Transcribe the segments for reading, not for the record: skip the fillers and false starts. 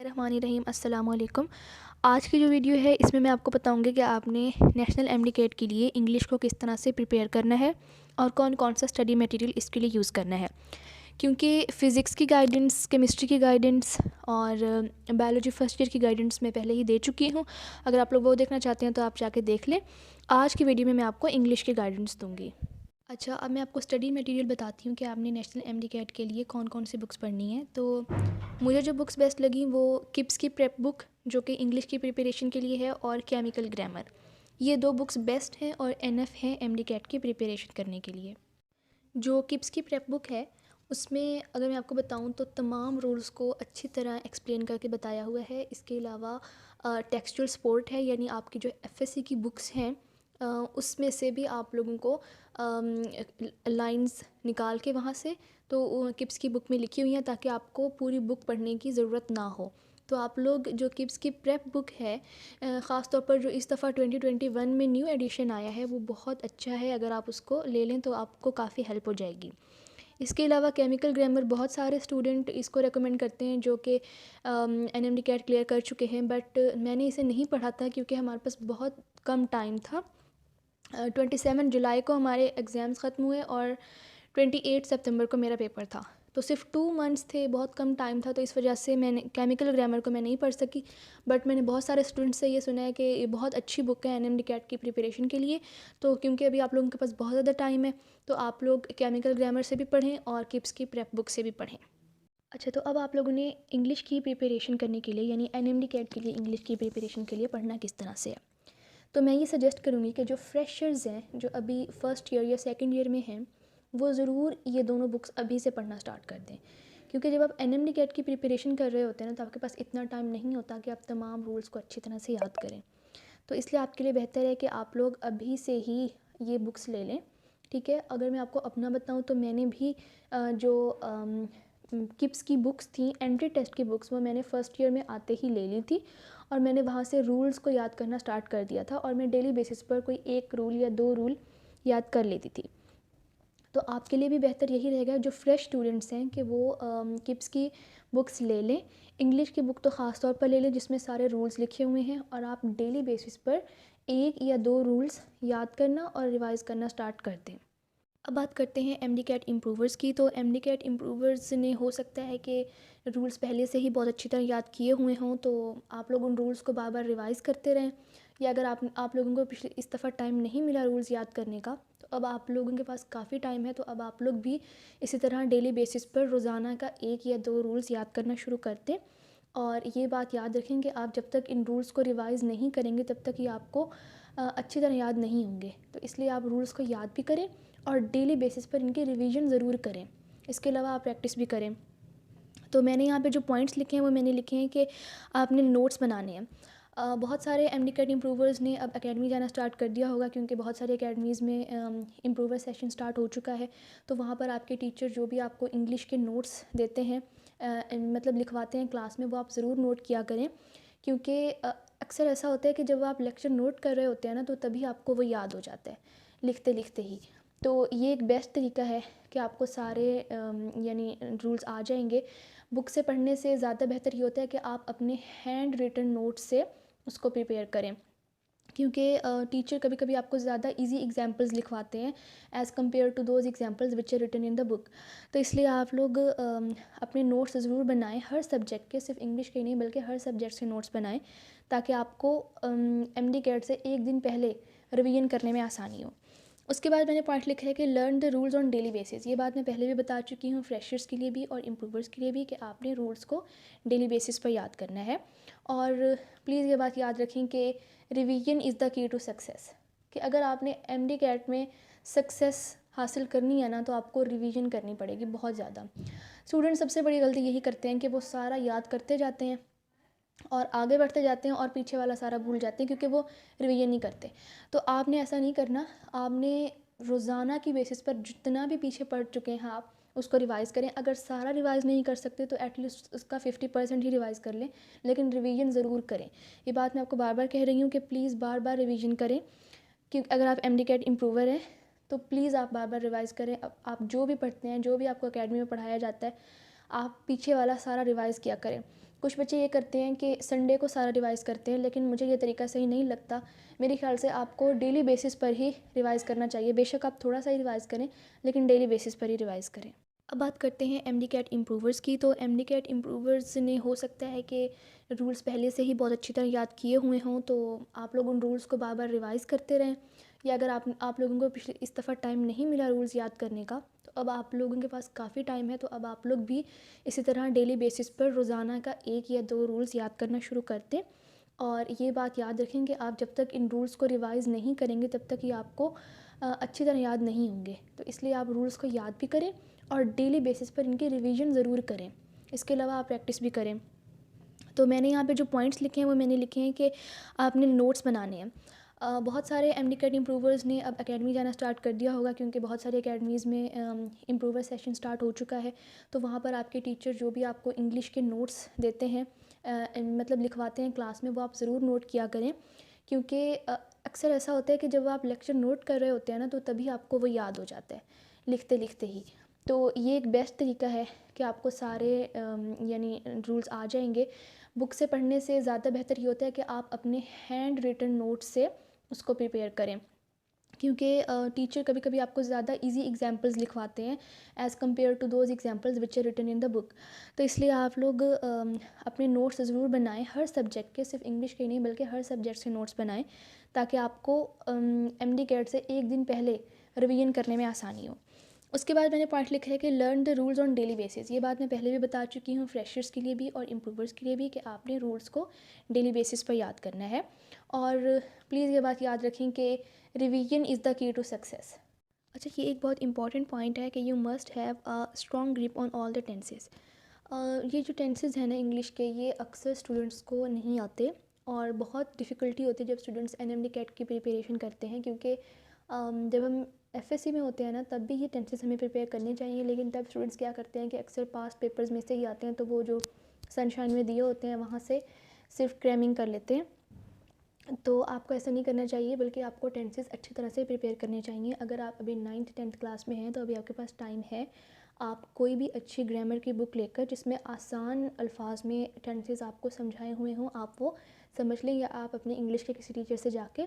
बिस्मिल्लाहिर्रहमानिर्रहीम अस्सलाम वालेकुम। आज की जो वीडियो है इसमें मैं आपको बताऊंगी कि आपने नेशनल एमडी कैट के लिए इंग्लिश को किस तरह से प्रिपेयर करना है और कौन कौन सा स्टडी मटेरियल इसके लिए यूज़ करना है। क्योंकि फ़िज़िक्स की गाइडेंस, केमिस्ट्री की गाइडेंस और बायोलॉजी फ़र्स्ट ईयर की गाइडेंस मैं पहले ही दे चुकी हूँ। अगर आप लोग वो देखना चाहते हैं तो आप जाके देख लें। आज की वीडियो में मैं आपको इंग्लिश की गाइडेंस दूँगी। अच्छा, अब मैं आपको स्टडी मटेरियल बताती हूँ कि आपने नेशनल एमडी कैट के लिए कौन कौन सी बुक्स पढ़नी है। तो मुझे जो बुक्स बेस्ट लगी वो किप्स की प्रेप बुक जो कि इंग्लिश की प्रिपरेशन के लिए है, और केमिकल ग्रामर। ये दो बुक्स बेस्ट हैं और एनएफ हैं एमडी कैट की प्रिपरेशन करने के लिए। जो किप्स की प्रेप बुक है उसमें अगर मैं आपको बताऊं तो तमाम रूल्स को अच्छी तरह एक्सप्लेन करके बताया हुआ है। इसके अलावा टेक्सचुअल सपोर्ट है, यानी आपकी जो एफएससी की बुक्स हैं उसमें से भी आप लोगों को लाइंस निकाल के वहाँ से तो किप्स की बुक में लिखी हुई हैं ताकि आपको पूरी बुक पढ़ने की ज़रूरत ना हो। तो आप लोग जो किप्स की प्रेप बुक है, ख़ास तौर पर जो इस दफ़ा 2021 में न्यू एडिशन आया है वो बहुत अच्छा है। अगर आप उसको ले लें तो आपको काफ़ी हेल्प हो जाएगी। इसके अलावा केमिकल ग्रामर बहुत सारे स्टूडेंट इसको रेकमेंड करते हैं जो कि एनएमडी कैट क्लियर कर चुके हैं, बट मैंने इसे नहीं पढ़ा था क्योंकि हमारे पास बहुत कम टाइम था। 27 जुलाई को हमारे एग्ज़ाम्स ख़त्म हुए और 28 सितंबर को मेरा पेपर था। तो सिर्फ 2 मंथ्स थे, बहुत कम टाइम था, तो इस वजह से मैंने केमिकल ग्रामर को मैं नहीं पढ़ सकी। बट मैंने बहुत सारे स्टूडेंट्स से ये सुना है कि ये बहुत अच्छी बुक है एनएमडी कैट की प्रिपरेशन के लिए। तो क्योंकि अभी आप लोगों के पास बहुत ज़्यादा टाइम है तो आप लोग केमिकल ग्रामर से भी पढ़ें और किप्स की प्रेप बुक से भी पढ़ें। अच्छा, तो अब आप लोगों ने इंग्लिश की प्रिपरेशन करने के लिए यानी एनएमडी कैट के लिए इंग्लिश की प्रिपरेशन के लिए पढ़ना किस तरह से है। तो मैं ये सजेस्ट करूँगी कि जो फ्रेशर्स हैं, जो अभी फ़र्स्ट ईयर या सेकंड ईयर में हैं, वो ज़रूर ये दोनों बुक्स अभी से पढ़ना स्टार्ट कर दें। क्योंकि जब आप एनएमडी कैट की प्रिपरेशन कर रहे होते हैं ना तो आपके पास इतना टाइम नहीं होता कि आप तमाम रूल्स को अच्छी तरह से याद करें। तो इसलिए आपके लिए बेहतर है कि आप लोग अभी से ही ये बुक्स ले लें, ठीक है। अगर मैं आपको अपना बताऊं तो मैंने भी जो किप्स की बुक्स थी, एंट्री टेस्ट की बुक्स, वो मैंने फ़र्स्ट ईयर में आते ही ले ली थी और मैंने वहाँ से रूल्स को याद करना स्टार्ट कर दिया था और मैं डेली बेसिस पर कोई एक रूल या दो रूल याद कर लेती थी। तो आपके लिए भी बेहतर यही रहेगा जो फ्रेश स्टूडेंट्स हैं कि वो किप्स की बुक्स ले लें। इंग्लिश की बुक तो ख़ास तौर पर ले लें जिसमें सारे रूल्स लिखे हुए हैं और आप डेली बेसिस पर एक या दो रूल्स याद करना और रिवाइज़ करना स्टार्ट कर दें। अब बात करते हैं एमडी कैट इम्प्रूवर्स की। तो एमडी कैट इम्प्रूवर्स ने हो सकता है कि रूल्स पहले से ही बहुत अच्छी तरह याद किए हुए हों, तो आप लोग उन रूल्स को बार बार रिवाइज़ करते रहें। या अगर आप लोगों को पिछले इस दफ़ा टाइम नहीं मिला रूल्स याद करने का, तो अब आप लोगों के पास काफ़ी टाइम है, तो अब आप लोग भी इसी तरह डेली बेसिस पर रोज़ाना का एक या दो रूल्स याद करना शुरू कर दें। और ये बात याद रखें कि आप जब तक इन रूल्स को रिवाइज़ नहीं करेंगे तब तक ये आपको अच्छी तरह याद नहीं होंगे। तो इसलिए आप रूल्स को याद भी करें और डेली बेसिस पर इनकी रिवीजन ज़रूर करें। इसके अलावा आप प्रैक्टिस भी करें। तो मैंने यहाँ पे जो पॉइंट्स लिखे हैं वो मैंने लिखे हैं कि आपने नोट्स बनाने हैं। बहुत सारे एमडी कैट इम्प्रूवर्स ने अब एकेडमी जाना स्टार्ट कर दिया होगा क्योंकि बहुत सारी एकेडमीज़ में इम्प्रूवर सेशन स्टार्ट हो चुका है। तो वहाँ पर आपके टीचर जो भी आपको इंग्लिश के नोट्स देते हैं, मतलब लिखवाते हैं क्लास में, वो आप ज़रूर नोट किया करें। क्योंकि अक्सर ऐसा होता है कि जब आप लेक्चर नोट कर रहे होते हैं ना तो तभी आपको वो याद हो जाता है लिखते लिखते ही। तो ये एक बेस्ट तरीका है कि आपको सारे यानी रूल्स आ जाएंगे। बुक से पढ़ने से ज़्यादा बेहतर ये होता है कि आप अपने हैंड रिटन नोट्स से उसको प्रिपेयर करें। क्योंकि टीचर कभी कभी आपको ज़्यादा इजी एग्जांपल्स लिखवाते हैं as compare to those examples which are written in the book. तो इसलिए आप लोग अपने नोट्स ज़रूर बनाएं, हर सब्जेक्ट के, सिर्फ इंग्लिश के नहीं बल्कि हर सब्जेक्ट के नोट्स बनाएं ताकि आपको एमडी कैट से एक दिन पहले रिवीजन करने में आसानी हो। उसके बाद मैंने पॉइंट लिखा है कि learn the rules on daily basis. ये बात मैं पहले भी बता चुकी हूँ फ्रेशर्स के लिए भी और इम्प्रूवर्स के लिए भी कि आपने रूल्स को डेली बेसिस पर याद करना है। और प्लीज़ ये बात याद रखें कि revision is the key to success, कि अगर आपने एमडी कैट में सक्सेस हासिल करनी है ना तो आपको रिवीजन करनी पड़ेगी बहुत ज़्यादा। स्टूडेंट सबसे बड़ी गलती यही करते हैं कि वो सारा याद करते जाते हैं और आगे बढ़ते जाते हैं और पीछे वाला सारा भूल जाते हैं क्योंकि वो रिवीजन नहीं करते। तो आपने ऐसा नहीं करना, आपने रोज़ाना की बेसिस पर जितना भी पीछे पढ़ चुके हैं आप उसको रिवाइज़ करें। अगर सारा रिवाइज़ नहीं कर सकते तो एटलीस्ट उसका 50% ही रिवाइज़ कर लें, लेकिन रिवीजन ज़रूर करें। ये बात मैं आपको बार बार कह रही हूँ कि प्लीज़ बार बार रिवीजन करें, क्योंकि अगर आप एमडी कैट इम्प्रूवर हैं तो प्लीज़ आप बार बार रिवाइज़ करें। आप जो भी पढ़ते हैं, जो भी आपको अकेडमी में पढ़ाया जाता है, आप पीछे वाला सारा रिवाइज़ किया करें। कुछ बच्चे ये करते हैं कि संडे को सारा रिवाइज़ करते हैं, लेकिन मुझे ये तरीका सही नहीं लगता। मेरे ख़्याल से आपको डेली बेसिस पर ही रिवाइज़ करना चाहिए। बेशक आप थोड़ा सा ही रिवाइज़ करें, लेकिन डेली बेसिस पर ही रिवाइज़ करें। अब बात करते हैं एमडी-कैट इम्प्रूवर्स की। तो एमडी-कैट इम्प्रूवर्स ने हो सकता है कि रूल्स पहले से ही बहुत अच्छी तरह याद किए हुए हों, तो आप लोग उन रूल्स को बार बार रिवाइज़ करते रहें। या अगर आप लोगों को पिछले इस दफ़ा टाइम नहीं मिला रूल्स याद करने का, तो अब आप लोगों के पास काफ़ी टाइम है, तो अब आप लोग भी इसी तरह डेली बेसिस पर रोज़ाना का 1 या 2 रूल्स याद करना शुरू कर दें। और ये बात याद रखें कि आप जब तक इन रूल्स को रिवाइज़ नहीं करेंगे, तब तक ये आपको अच्छी तरह याद नहीं होंगे। तो इसलिए आप रूल्स को याद भी करें और डेली बेसिस पर इनकी रिवीजन ज़रूर करें। इसके अलावा आप प्रैक्टिस भी करें। तो मैंने यहाँ पे जो पॉइंट्स लिखे हैं वो मैंने लिखे हैं कि आपने नोट्स बनाने हैं। बहुत सारे एमडी-कैट इम्प्रूवर्स ने अब एकेडमी जाना स्टार्ट कर दिया होगा, क्योंकि बहुत सारी एकेडमीज़ में इम्प्रूवर सेशन स्टार्ट हो चुका है। तो वहाँ पर आपके टीचर जो भी आपको इंग्लिश के नोट्स देते हैं, मतलब लिखवाते हैं क्लास में, वो आप ज़रूर नोट किया करें। क्योंकि अक्सर ऐसा होता है कि जब आप लेक्चर नोट कर रहे होते हैं ना, तो तभी आपको वो याद हो जाता है लिखते लिखते ही। तो ये एक बेस्ट तरीका है कि आपको सारे यानी रूल्स आ जाएंगे। बुक से पढ़ने से ज़्यादा बेहतर ये होता है कि आप अपने हैंड रिटन नोट से उसको प्रिपेयर करें, क्योंकि टीचर कभी कभी आपको ज़्यादा इजी एग्जांपल्स लिखवाते हैं as compare to those examples which are written in the book. तो इसलिए आप लोग अपने नोट्स ज़रूर बनाएं, हर सब्जेक्ट के, सिर्फ इंग्लिश के नहीं बल्कि हर सब्जेक्ट के नोट्स बनाएं, ताकि आपको एमडी-कैट से एक दिन पहले रिवीजन करने में आसानी हो। उसके बाद मैंने पॉइंट लिखा है कि learn the rules on daily basis. ये बात मैं पहले भी बता चुकी हूँ फ्रेशर्स के लिए भी और इम्प्रूवर्स के लिए भी, कि आपने रूल्स को डेली बेसिस पर याद करना है। और प्लीज़ ये बात याद रखें कि revision is the key to success. अच्छा, ये एक बहुत इंपॉर्टेंट पॉइंट है कि you must have a strong grip on all the tenses. ये जो टेंसेस हैं ना इंग्लिश के, ये अक्सर स्टूडेंट्स को नहीं आते और बहुत डिफ़िकल्टी होती है जब स्टूडेंट्स एनएमडी-कैट की प्रिपरेशन करते हैं, क्योंकि जब हम एफएससी में होते हैं ना, तब भी ये टेंसेस हमें प्रिपेयर करने चाहिए, लेकिन तब स्टूडेंट्स क्या करते हैं कि अक्सर पास्ट पेपर्स में से ही आते हैं, तो वो जो सनशाइन में दिए होते हैं वहाँ से सिर्फ क्रैमिंग कर लेते हैं। तो आपको ऐसा नहीं करना चाहिए, बल्कि आपको टेंसेस अच्छी तरह से प्रिपेयर करने चाहिए। अगर आप अभी 9th 10th क्लास में हैं, तो अभी आपके पास टाइम है। आप कोई भी अच्छी ग्रामर की बुक लेकर, जिसमें आसान अल्फाज में टेंसेस आपको समझाए हुए हों, आप वो समझ लें, या आप अपने इंग्लिश के किसी टीचर से जाके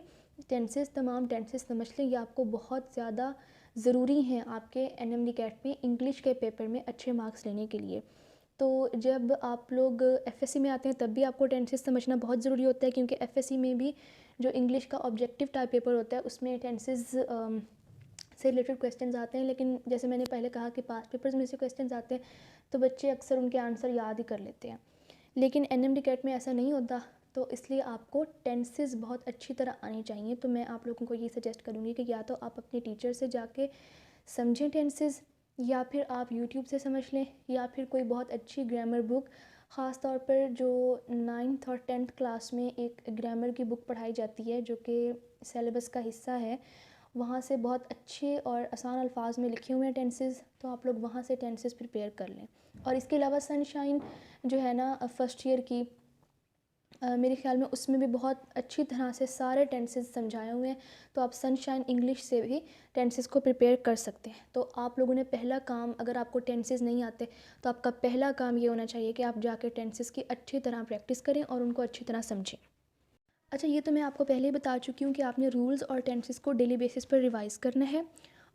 तमाम टेंसेस समझ लें। ये आपको बहुत ज़्यादा ज़रूरी हैं आपके एनएमडी-कैट में इंग्लिश के पेपर में अच्छे मार्क्स लेने के लिए। तो जब आप लोग एफएससी में आते हैं, तब भी आपको टेंसेस समझना बहुत ज़रूरी होता है, क्योंकि एफएससी में भी जो इंग्लिश का ऑब्जेक्टिव टाइप पेपर होता है, उसमें टेंसेस से रिलेटेड क्वेश्चंस आते हैं। लेकिन जैसे मैंने पहले कहा कि पास्ट पेपर्स में से क्वेश्चंस आते हैं, तो बच्चे अक्सर उनके आंसर याद ही कर लेते हैं। लेकिन एनएमडी-कैट में ऐसा नहीं होता, तो इसलिए आपको टेंसेस बहुत अच्छी तरह आनी चाहिए। तो मैं आप लोगों को ये सजेस्ट करूँगी कि या तो आप अपने टीचर से जाके समझें टेंसेस, या फिर आप यूट्यूब से समझ लें, या फिर कोई बहुत अच्छी ग्रामर बुक, ख़ास तौर पर जो 9th और 10th क्लास में एक ग्रामर की बुक पढ़ाई जाती है जो कि सिलेबस का हिस्सा है, वहाँ से बहुत अच्छे और आसान अल्फाज में लिखे हुए हैं टेंसेस, तो आप लोग वहाँ से टेंसेस प्रिपेयर कर लें। और इसके अलावा सनशाइन जो है ना फर्स्ट ईयर की, मेरे ख़्याल में उसमें भी बहुत अच्छी तरह से सारे टेंसेस समझाए हुए हैं, तो आप सनशाइन इंग्लिश से भी टेंसेस को प्रिपेयर कर सकते हैं। तो आप लोगों ने पहला काम, अगर आपको टेंसेस नहीं आते, तो आपका पहला काम ये होना चाहिए कि आप जाके टेंसेस की अच्छी तरह प्रैक्टिस करें और उनको अच्छी तरह समझें। अच्छा, ये तो मैं आपको पहले ही बता चुकी हूँ कि आपने रूल्स और टेंसेस को डेली बेसिस पर रिवाइज़ करना है।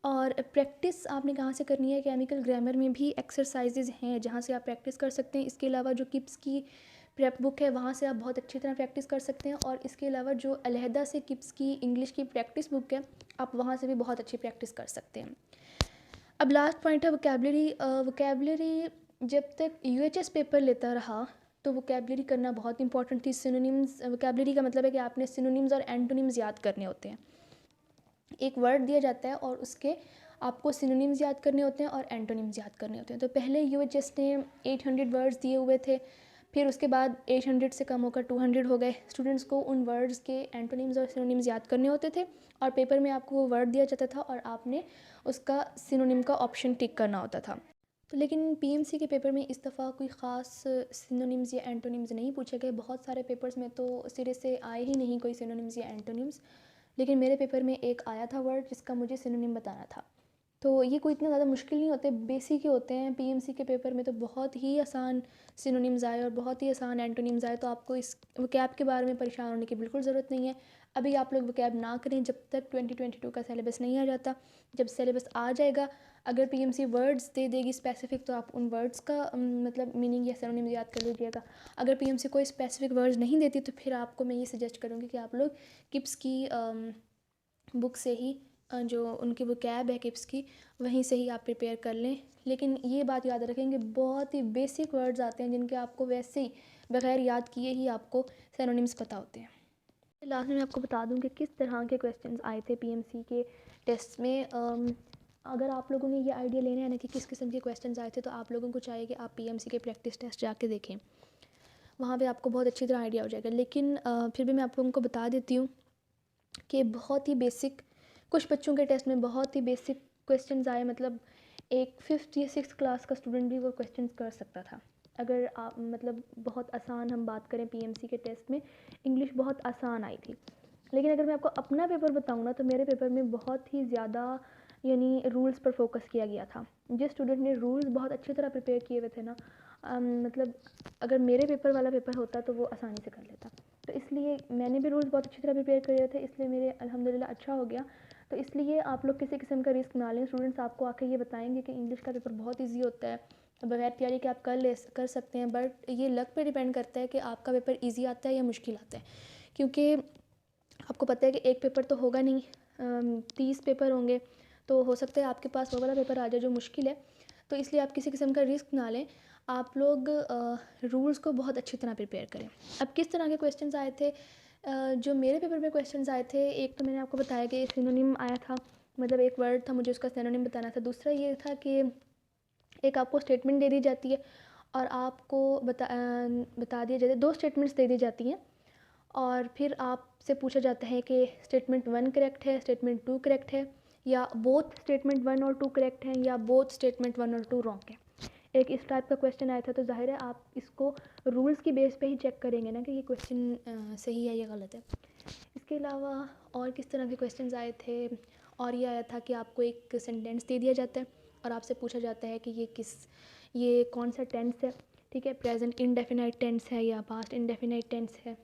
और प्रैक्टिस आपने कहाँ से करनी है, केमिकल ग्रामर में भी एक्सरसाइजेज़ हैं जहाँ से आप प्रैक्टिस कर सकते हैं। इसके अलावा जो किप्स की प्रेप बुक है, वहाँ से आप बहुत अच्छी तरह प्रैक्टिस कर सकते हैं। और इसके अलावा जो अलहदा से किप्स की इंग्लिश की प्रैक्टिस बुक है, आप वहाँ से भी बहुत अच्छी प्रैक्टिस कर सकते हैं। अब लास्ट पॉइंट है वोकेबलरी। वोकेबलरी जब तक यूएचएस पेपर लेता रहा, तो वोकेबलरी करना बहुत इंपॉर्टेंट थी। सिनोनिम्स, वोकेबलरी का मतलब है कि आपने सिनोनिम्स और एंटोनिम्स याद करने होते हैं। एक वर्ड दिया जाता है और उसके आपको सिनोनिम्स याद करने होते हैं और एंटोनिम्स याद करने होते हैं। तो पहले यूएचएस ने 800 वर्ड्स दिए हुए थे, फिर उसके बाद 800 से कम होकर 200 हो गए। स्टूडेंट्स को उन वर्ड्स के एंटोनिम्स और सिनोनिम्स याद करने होते थे, और पेपर में आपको वो वर्ड दिया जाता था और आपने उसका सिनोनिम का ऑप्शन टिक करना होता था। तो लेकिन पीएमसी के पेपर में इस दफ़ा कोई ख़ास सिनोनिम्स या एंटोनिम्स नहीं पूछे गए। बहुत सारे पेपर्स में तो सिरे से आए ही नहीं कोई सिनोनिम्स या एंटोनिम्स, लेकिन मेरे पेपर में एक आया था वर्ड जिसका मुझे सिनोनिम बताना था। तो ये कोई इतना ज़्यादा मुश्किल नहीं होते, बेसिक ही होते हैं। पीएमसी के पेपर में तो बहुत ही आसान सिनोनिम्स आए और बहुत ही आसान एंटोनिम्स आए, तो आपको इस वोकैब के बारे में परेशान होने की बिल्कुल ज़रूरत नहीं है। अभी आप लोग वोकैब ना करें जब तक 2022 का सिलेबस नहीं आ जाता। जब सिलेबस आ जाएगा, अगर पीएमसी वर्ड्स दे देगी स्पेसिफिक, तो आप उन वर्ड्स का मतलब मीनिंग या सिनोनिम्स याद कर लीजिएगा। अगर पीएमसी कोई स्पेसिफिक वर्ड्स नहीं देती तो फिर आपको मैं ये सजेस्ट करूँगी कि आप लोग किप्स की बुक से ही जो उनकी वोकैब है किप्स की, वहीं से ही आप प्रिपेयर कर लें। लेकिन ये बात याद रखेंगे, बहुत ही बेसिक वर्ड्स आते हैं जिनके आपको वैसे ही बगैर याद किए ही आपको सिनोनिम्स पता होते हैं। लास्ट में मैं आपको बता दूं कि किस तरह के क्वेश्चंस आए थे पीएमसी के टेस्ट में। अगर आप लोगों ने ये आइडिया लेना है ना कि किस किस्म के क्वेश्चंस आए थे, तो आप लोगों को चाहिए कि आप पीएमसी के प्रैक्टिस टेस्ट जाके देखें, वहाँ पे आपको बहुत अच्छी तरह आइडिया हो जाएगा। लेकिन फिर भी मैं आप लोगों को बता देती हूँ कि बहुत ही बेसिक, कुछ बच्चों के टेस्ट में बहुत ही बेसिक क्वेश्चंस आए, मतलब एक 5th या 6th क्लास का स्टूडेंट भी वो क्वेश्चंस कर सकता था। अगर आप मतलब बहुत आसान हम बात करें, पीएमसी के टेस्ट में इंग्लिश बहुत आसान आई थी। लेकिन अगर मैं आपको अपना पेपर बताऊँ ना, तो मेरे पेपर में बहुत ही ज़्यादा यानी रूल्स पर फोकस किया गया था। जिस स्टूडेंट ने रूल्स बहुत अच्छी तरह प्रिपेयर किए हुए थे ना, मतलब अगर मेरे पेपर वाला पेपर होता तो वो आसानी से कर लेता। तो इसलिए मैंने भी रूल्स बहुत अच्छी तरह प्रिपेयर करे थे, इसलिए मेरे अल्हम्दुलिल्लाह अच्छा हो गया। तो इसलिए आप लोग किसी किस्म का रिस्क ना लें। स्टूडेंट्स आपको आके ये बताएंगे कि इंग्लिश का पेपर बहुत ईजी होता है, बगैर तैयारी के आप कर सकते हैं, बट ये लक पे डिपेंड करता है कि आपका पेपर ईजी आता है या मुश्किल आता है। क्योंकि आपको पता है कि एक पेपर तो होगा नहीं, 30 पेपर होंगे, तो हो सकता है आपके पास वो वाला पेपर आ जाए जो मुश्किल है। तो इसलिए आप किसी किस्म का रिस्क ना लें, आप लोग रूल्स को बहुत अच्छी तरह प्रिपेयर करें। अब किस तरह के क्वेश्चंस आए थे, जो मेरे पेपर में क्वेश्चंस आए थे, एक तो मैंने आपको बताया कि सिनोनिम आया था, मतलब एक वर्ड था, मुझे उसका सिनोनिम बताना था। दूसरा ये था कि एक आपको स्टेटमेंट दे दी जाती है और आपको बता दिया जाता है, 2 स्टेटमेंट्स दे दी जाती हैं और फिर आपसे पूछा जाता है कि स्टेटमेंट 1 करेक्ट है, स्टेटमेंट 2 करेक्ट है, या बोथ स्टेटमेंट 1 और 2 करेक्ट हैं, या बोथ स्टेटमेंट 1 और 2 रॉन्ग है। एक इस टाइप का क्वेश्चन आया था। तो जाहिर है आप इसको रूल्स की बेस पे ही चेक करेंगे ना कि ये क्वेश्चन सही है या गलत है। इसके अलावा और किस तरह के क्वेश्चंस आए थे, और ये आया था कि आपको एक सेंटेंस दे दिया जाता है और आपसे पूछा जाता है कि ये कौन सा टेंस है, ठीक है, प्रेजेंट इंडेफिनाइट टेंस है या पास्ट इंडेफिनाइट टेंस है।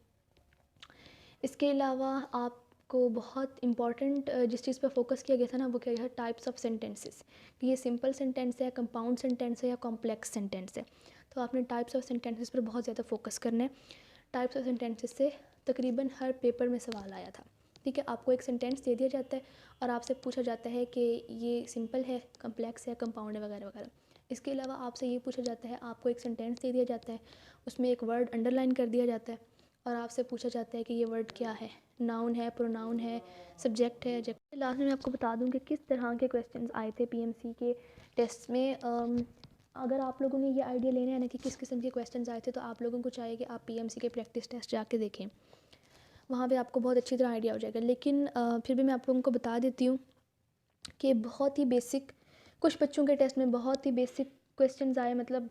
इसके अलावा आपको बहुत इंपॉर्टेंट जिस चीज़ पर फोकस किया गया था ना, वो क्या है, टाइप्स ऑफ सेंटेंसेस, कि ये सिंपल सेंटेंस है, कंपाउंड सेंटेंस है या कॉम्प्लेक्स सेंटेंस है। तो आपने टाइप्स ऑफ सेंटेंसेस पर बहुत ज़्यादा फोकस करना है। टाइप्स ऑफ सेंटेंसेस से तकरीबन हर पेपर में सवाल आया था, ठीक है। आपको एक सेंटेंस दे दिया जाता है और आपसे पूछा जाता है कि ये सिंपल है, कॉम्प्लेक्स है, कंपाउंड है, वगैरह वगैरह। इसके अलावा आपसे ये पूछा जाता है, आपको एक सेंटेंस दे दिया जाता है, उसमें एक वर्ड अंडरलाइन कर दिया जाता है और आपसे पूछा जाता है कि ये वर्ड क्या है, नाउन है, प्रोनाउन है, सब्जेक्ट है, एडजेक्टिव। लास्ट में मैं आपको बता दूं कि किस तरह के क्वेश्चंस आए थे पीएमसी के टेस्ट में। अगर आप लोगों ने ये आइडिया लेना है ना कि किस किस्म के क्वेश्चंस आए थे, तो आप लोगों को चाहिए कि आप पीएमसी के प्रैक्टिस टेस्ट जाके देखें, वहाँ पे आपको बहुत अच्छी तरह आइडिया हो जाएगा। लेकिन फिर भी मैं आप लोगों को बता देती हूँ कि बहुत ही बेसिक, कुछ बच्चों के टेस्ट में बहुत ही बेसिक क्वेश्चंस आए, मतलब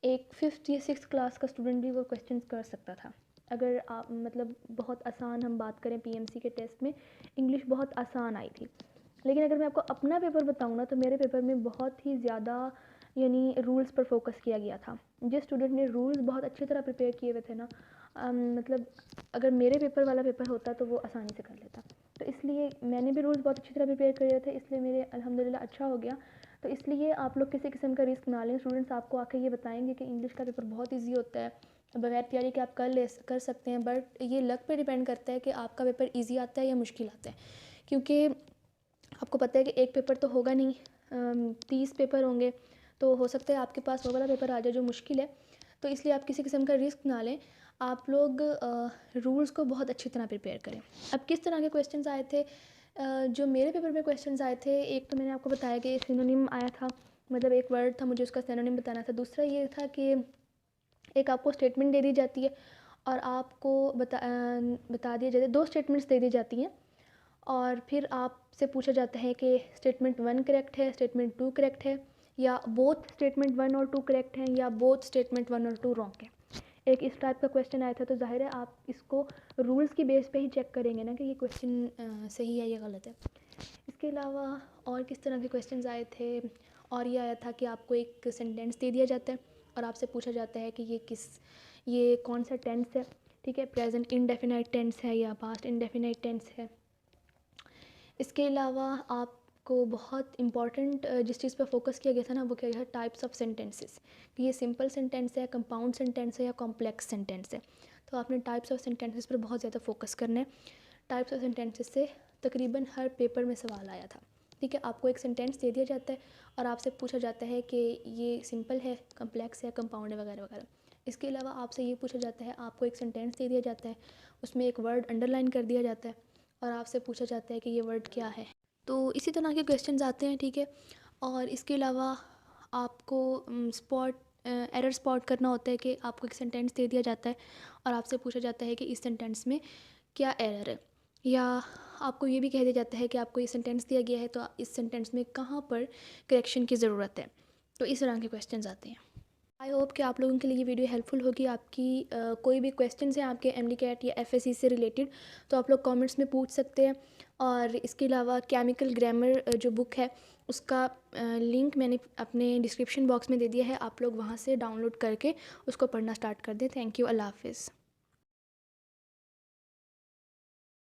एक 5th या 6th क्लास का स्टूडेंट भी वो क्वेश्चंस कर सकता था। अगर आप मतलब बहुत आसान हम बात करें, पीएमसी के टेस्ट में इंग्लिश बहुत आसान आई थी। लेकिन अगर मैं आपको अपना पेपर बताऊँ ना, तो मेरे पेपर में बहुत ही ज़्यादा यानी रूल्स पर फोकस किया गया था। जिस स्टूडेंट ने रूल्स बहुत अच्छी तरह प्रिपेयर किए हुए थे ना, मतलब अगर मेरे पेपर वाला पेपर होता तो वो आसानी से कर लेता। तो इसलिए मैंने भी रूल्स बहुत अच्छी तरह प्रिपेयर करे थे, इसलिए मेरे अल्हम्दुलिल्लाह अच्छा हो गया। तो इसलिए आप लोग किसी किस्म का रिस्क ना लें। स्टूडेंट्स आपको आके ये बताएंगे कि इंग्लिश का पेपर बहुत ईजी होता है, बगैर तैयारी के आप कर सकते हैं, बट ये लक पे डिपेंड करता है कि आपका पेपर ईजी आता है या मुश्किल आता है। क्योंकि आपको पता है कि एक पेपर तो होगा नहीं, 30 पेपर होंगे, तो हो सकता है आपके पास वो वाला पेपर आ जाए जो मुश्किल है। तो इसलिए आप किसी किस्म का रिस्क ना लें, आप लोग रूल्स को बहुत अच्छी तरह प्रिपेयर करें। अब किस तरह के क्वेश्चंस आए थे, जो मेरे पेपर में क्वेश्चंस आए थे, एक तो मैंने आपको बताया कि सिनोनिम आया था, मतलब एक वर्ड था, मुझे उसका सिनोनिम बताना था। दूसरा ये था कि एक आपको स्टेटमेंट दे दी जाती है और आपको बता दिया जाता है, 2 स्टेटमेंट्स दे दी जाती हैं और फिर आपसे पूछा जाता है कि स्टेटमेंट 1 करेक्ट है, स्टेटमेंट 2 करेक्ट है, या बोथ स्टेटमेंट 1 और 2 करेक्ट हैं, या बोथ स्टेटमेंट 1 और 2 रॉन्ग है। एक इस टाइप का क्वेश्चन आया था। तो जाहिर है आप इसको रूल्स की बेस पे ही चेक करेंगे ना कि ये क्वेश्चन सही है या गलत है। इसके इसके अलावा और किस तरह के क्वेश्चंस आए थे, और ये आया था कि आपको एक सेंटेंस दे दिया जाता है और आपसे पूछा जाता है कि ये कौन सा टेंस है, ठीक है, प्रेजेंट इंडेफिनाइट टेंस है या पास्ट इंडेफिनाइट टेंस है। इसके अलावा आपको बहुत इंपॉर्टेंट जिस चीज़ पर फोकस किया गया था ना, वो क्या है, टाइप्स ऑफ सेंटेंसेस, कि ये सिंपल सेंटेंस है, कंपाउंड सेंटेंस है या कॉम्प्लेक्स सेंटेंस है। तो आपने टाइप्स ऑफ सेंटेंसेस पर बहुत ज़्यादा फोकस करना है। टाइप्स ऑफ सेंटेंसेस से तकरीबन हर पेपर में सवाल आया था, ठीक है। आपको एक सेंटेंस दे दिया जाता है और आपसे पूछा जाता है कि ये सिंपल है, कम्प्लेक्स है, कंपाउंड है, वगैरह वगैरह। इसके अलावा आपसे ये पूछा जाता है, आपको एक सेंटेंस दे दिया जाता है, उसमें एक वर्ड अंडरलाइन कर दिया जाता है और आपसे पूछा जाता है कि ये वर्ड क्या है। तो इसी तरह के क्वेश्चंस आते हैं, ठीक है। और इसके अलावा आपको एरर स्पॉट करना होता है कि आपको एक सेंटेंस दे दिया जाता है और आपसे पूछा जाता है कि इस सेंटेंस में क्या एरर है, या आपको ये भी कह दिया जाता है कि आपको ये सेंटेंस दिया गया है तो इस सेंटेंस में कहाँ पर करेक्शन की ज़रूरत है। तो इस तरह के क्वेश्चंस आते हैं। आई होप कि आप लोगों के लिए ये वीडियो हेल्पफुल होगी। आपकी कोई भी क्वेश्चंस हैं आपके MD-CAT या FSC से रिलेटेड, तो आप लोग कमेंट्स में पूछ सकते हैं। और इसके अलावा केमिकल ग्रामर जो बुक है उसका लिंक मैंने अपने डिस्क्रिप्शन बॉक्स में दे दिया है, आप लोग वहाँ से डाउनलोड करके उसको पढ़ना स्टार्ट कर दें। थैंक यू, अल्लाह हाफिज़।